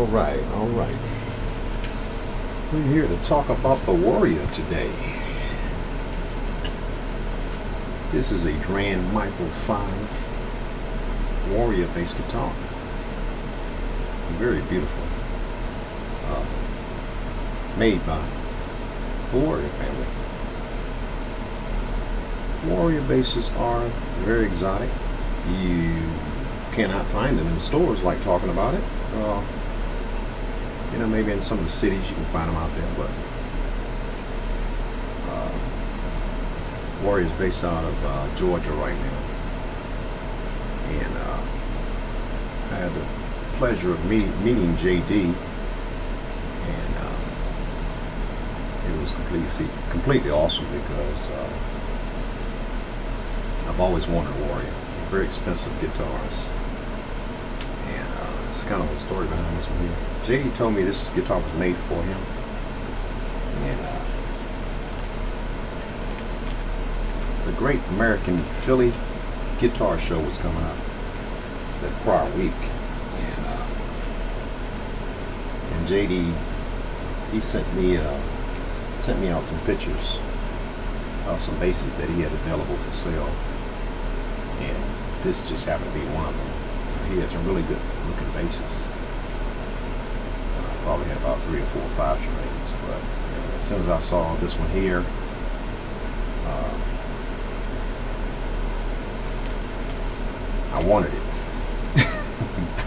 All right. We're here to talk about the Warrior today. This is a Dran Michael 5 Warrior bass guitar. Very beautiful. Made by the Warrior family. Warrior basses are very exotic. You cannot find them in the stores like talking about it. You know, maybe in some of the cities you can find them out there, but Warrior's based out of Georgia right now. And I had the pleasure of meeting JD, and it was completely awesome because I've always wanted a Warrior. Very expensive guitars, and it's kind of a story behind this one here. JD told me this guitar was made for him, and the Great American Philly Guitar Show was coming up that prior week, and JD, he sent me out some pictures of some basses that he had available for sale, and this just happened to be one of them. He had some really good looking basses. Probably had about 3 or 4 or 5 Drans, but you know, as soon as I saw this one here, I wanted it.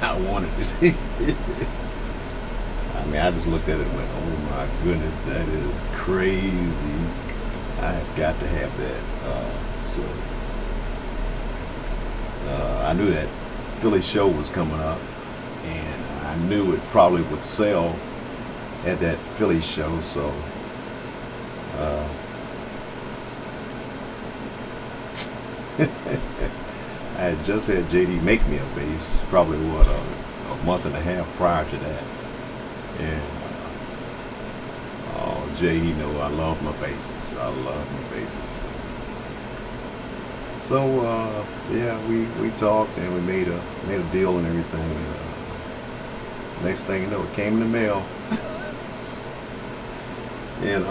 I wanted it. I mean, I just looked at it and went, oh my goodness, that is crazy. I have got to have that. So I knew that Philly show was coming up, and I knew it probably would sell at that Philly show, so I had just had JD make me a bass, probably what, a month and a half prior to that. And oh, Jay, he know I love my basses. I love my basses. So yeah, we talked and we made a deal and everything. Next thing you know, it came in the mail. And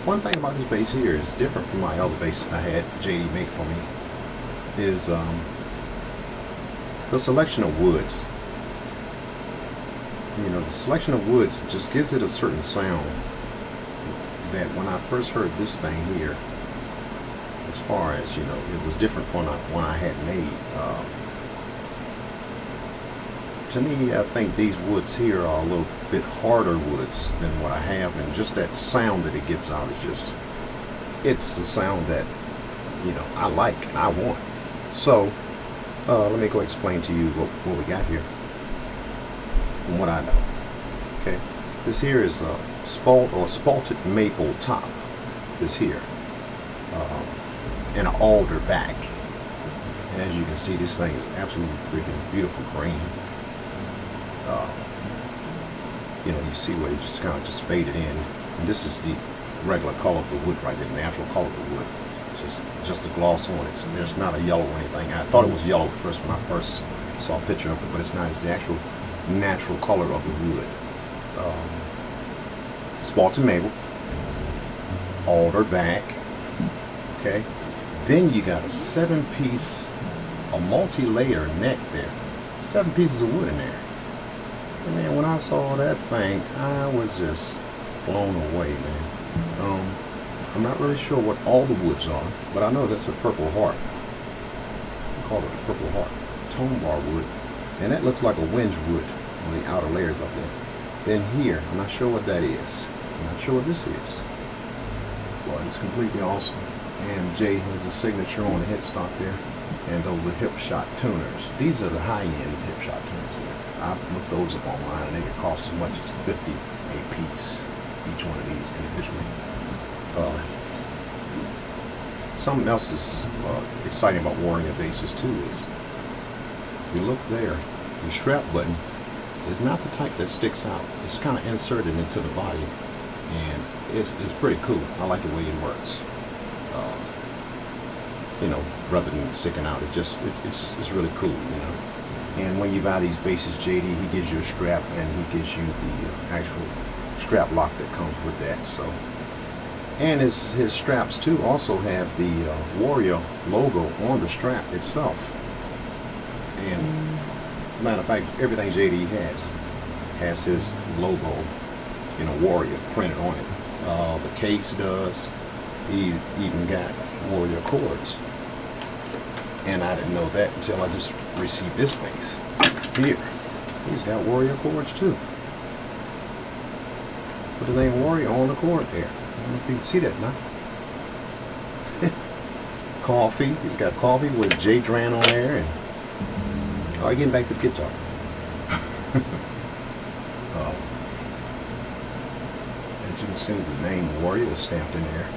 one thing about this bass here is different from my other bass I had JD make for me, is the selection of woods. You know, the selection of woods just gives it a certain sound that when I first heard this thing here, as far as, you know, it was different from one I had made. To me, I think these woods here are a little bit harder woods than what I have, and just that sound that it gives out is just, it's the sound that, you know, I like and I want. So let me go explain to you what we got here from what I know. Okay, this here is a spalted maple top, this here, and an alder back, and as you can see, this thing is absolutely freaking beautiful green. You know, you see where it just kind of just faded in, and this is the regular color of the wood right there, the natural color of the wood. It's just a gloss on it. So there's not a yellow or anything. I thought it was yellow at first when I first saw a picture of it, but it's not. It's the actual natural color of the wood. Spalted maple, alder back. Okay, then you got a 7-piece, a multi-layer neck there. 7 pieces of wood in there. And man, when I saw that thing, I was just blown away, man. I'm not really sure what all the woods are, but I know that's a Purple Heart. We call it a Purple Heart tone bar wood, and that looks like a whinge wood on the outer layers up there. Then here, I'm not sure what that is. I'm not sure what this is, but it's completely awesome. And Jay has a signature on the headstock there, and those are hip shot tuners. These are the high-end hip shot tuners here. I've looked those up online, and they could cost as much as $50 a piece, each one of these individually. Something else is exciting about Warrior basses too is, you look there, the strap button is not the type that sticks out. It's kind of inserted into the body, and it's pretty cool. I like the way it works. You know, rather than sticking out, it's really cool. You know, And when you buy these basses, JD, he gives you a strap, and he gives you the actual strap lock that comes with that. So, and his straps too also have the Warrior logo on the strap itself. And matter of fact, everything JD has his logo, you know, Warrior printed on it. The case does. He even got Warrior cords. And I didn't know that until I just received this base. Here, he's got Warrior cords too. Put the name Warrior on the cord there. I don't know if you can see that now. Coffee, he's got coffee with J Dran on there. And oh, getting back to the guitar. As you can see, the name Warrior is stamped in there.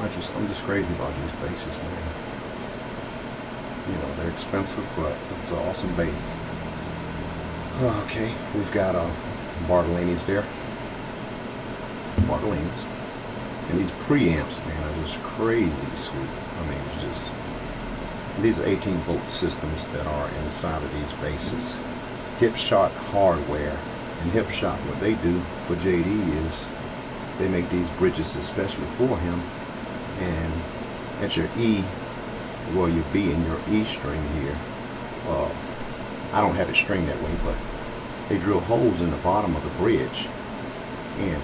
I'm just crazy about these basses, man. You know, they're expensive, but it's an awesome bass. Okay, we've got Bartolini's there. Bartolini's. And these preamps, man, are just crazy sweet. I mean, it's just... These are 18-volt systems that are inside of these basses. Hipshot hardware. And Hipshot, what they do for JD is they make these bridges especially for him. And at your E, well, your B and your E string here, I don't have it stringed that way, but they drill holes in the bottom of the bridge, and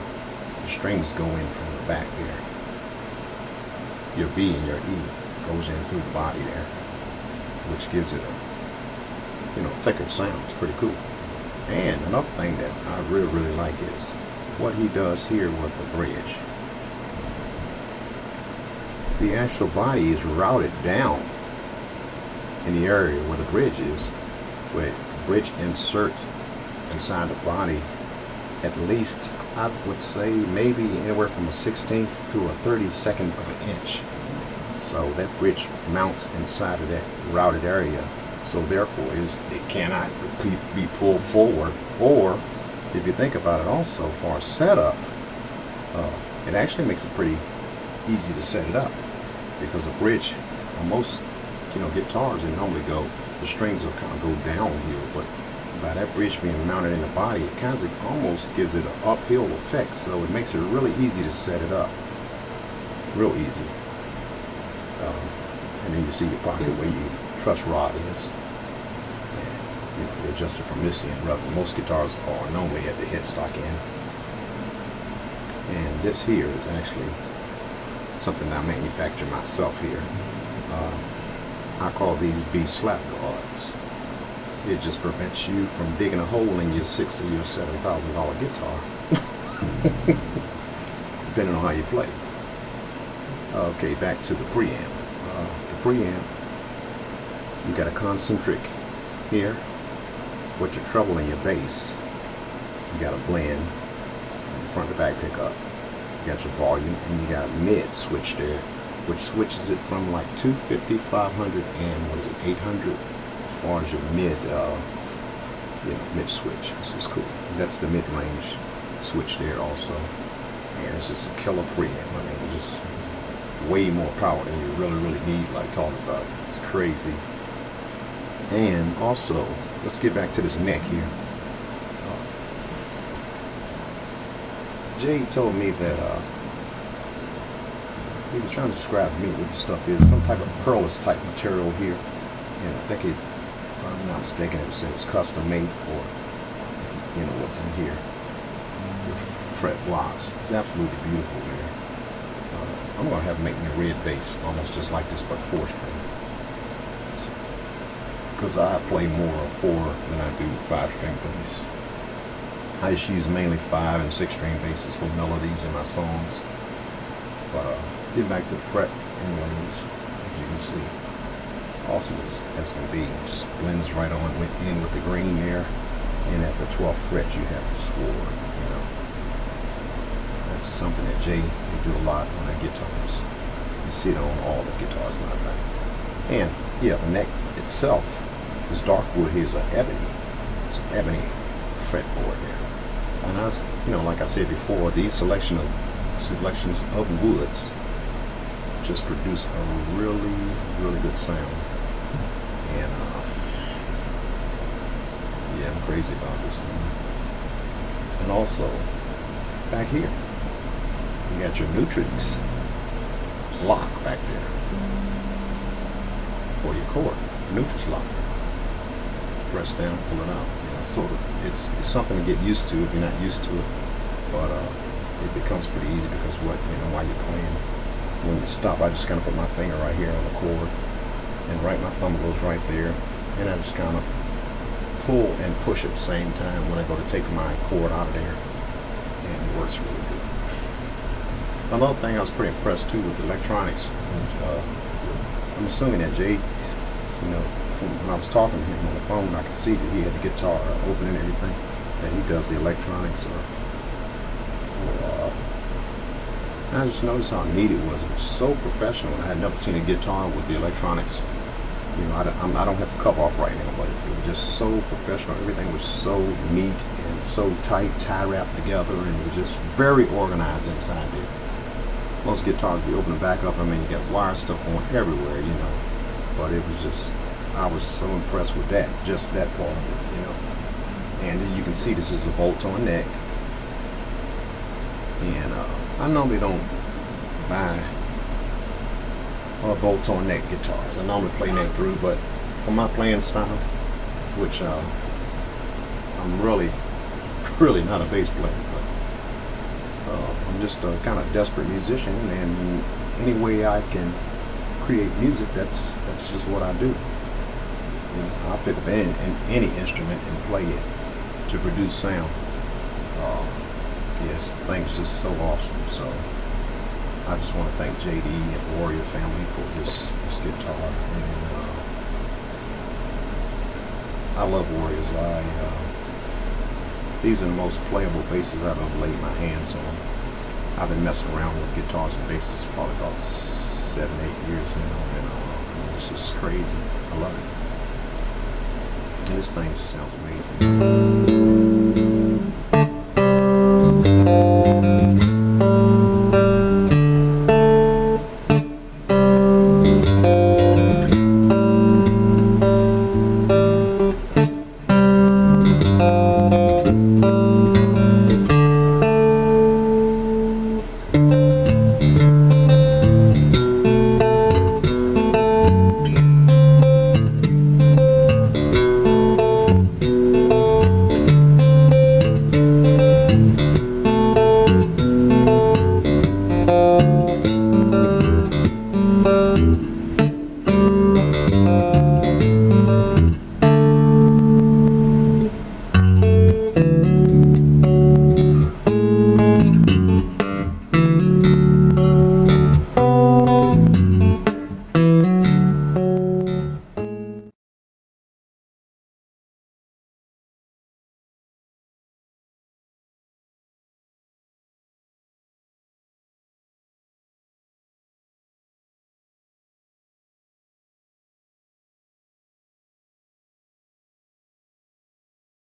the strings go in from the back there. Your B and your E goes in through the body there, which gives it a, you know, thicker sound. It's pretty cool. And another thing that I really like is what he does here with the bridge. The actual body is routed down in the area where the bridge is, where the bridge inserts inside the body at least, I would say, maybe anywhere from a 16th to a 32nd of an inch. So that bridge mounts inside of that routed area, so therefore it cannot be pulled forward. Or if you think about it also, for a setup, it actually makes it pretty easy to set it up, because the bridge on most, you know, guitars, they normally go, the strings will kind of go down here, but by that bridge being mounted in the body, it kind of almost gives it an uphill effect, so it makes it really easy to set it up, real easy. And then you see your pocket where your truss rod is, and, you know, you adjust it from this end rather than most guitars are normally at the headstock end. And this here is actually something I manufacture myself here. I call these B slap guards. It just prevents you from digging a hole in your $6,000 or your $7,000 guitar, depending on how you play. Okay, back to the preamp. The preamp, you got a concentric here, with your treble and your bass. You got a blend, front to back pickup. You got your volume, and you got a mid switch there, which switches it from like 250, 500, and what is it, 800, as far as your mid, you know, mid switch. This is cool. That's the mid-range switch there also, and it's just a killer preamp. I mean, it's just way more power than you really need, like talking about. It's crazy. And also, let's get back to this neck here. Jay told me that he was trying to describe to me what the stuff is, some type of pearlescent type material here, and I think it, if I'm not mistaken, it said it was custom made for, you know, what's in here, the fret blocks. It's absolutely beautiful there. I'm gonna have to make me a red bass, almost just like this, but 4-string, because I play more 4 than I do 5-string bass. I just use mainly 5- and 6-string basses for melodies in my songs. But get back to the fret anyways, as you can see, awesome as that's going to be. It just blends right on in with the green there, and at the 12th fret you have the score, you know. That's something that Jay will do a lot on the guitars. You see it on all the guitars, matter of fact. And yeah, the neck itself, this dark wood here is an ebony. It's an ebony fretboard there. And as you know, like I said before, these selections of woods just produce a really good sound. And Yeah, I'm crazy about this thing. And also, back here, you got your Nutrix lock back there for your cord. Nutrix lock. Press down, pull it out. You know, sort of. It's something to get used to if you're not used to it. But it becomes pretty easy because while you're playing, when you stop, I just kind of put my finger right here on the cord, and my thumb goes right there, and I just kind of pull and push at the same time when I go to take my cord out of there, and it works really good. Another thing I was pretty impressed too with the electronics. I'm assuming that Jay, from when I was talking to him on the phone, I could see that he had the guitar open and everything, that he does the electronics. I just noticed how neat it was. It was so professional. I had never seen a guitar with the electronics. I don't have the cover off right now, but it was just so professional. Everything was so neat and so tight, tie-wrapped together, and it was just very organized inside there. Most guitars, you open the back up, I mean, you got wire stuff going everywhere, But it was just, I was so impressed with that, just that part of it, And then you can see this is a bolt-on neck. And I normally don't buy bolt-on neck guitars. I normally play neck through, but for my playing style, which I'm really not a bass player, but I'm just a kind of desperate musician, and any way I can create music, that's just what I do. I'll pick up any instrument and play it to produce sound. Yes, things just so awesome. So I just want to thank JD and Warrior family for this guitar. And I love Warriors. These are the most playable basses I've ever laid my hands on. I've been messing around with guitars and basses for probably about 7-8 years now, and it's just crazy. I love it. And this thing just sounds amazing.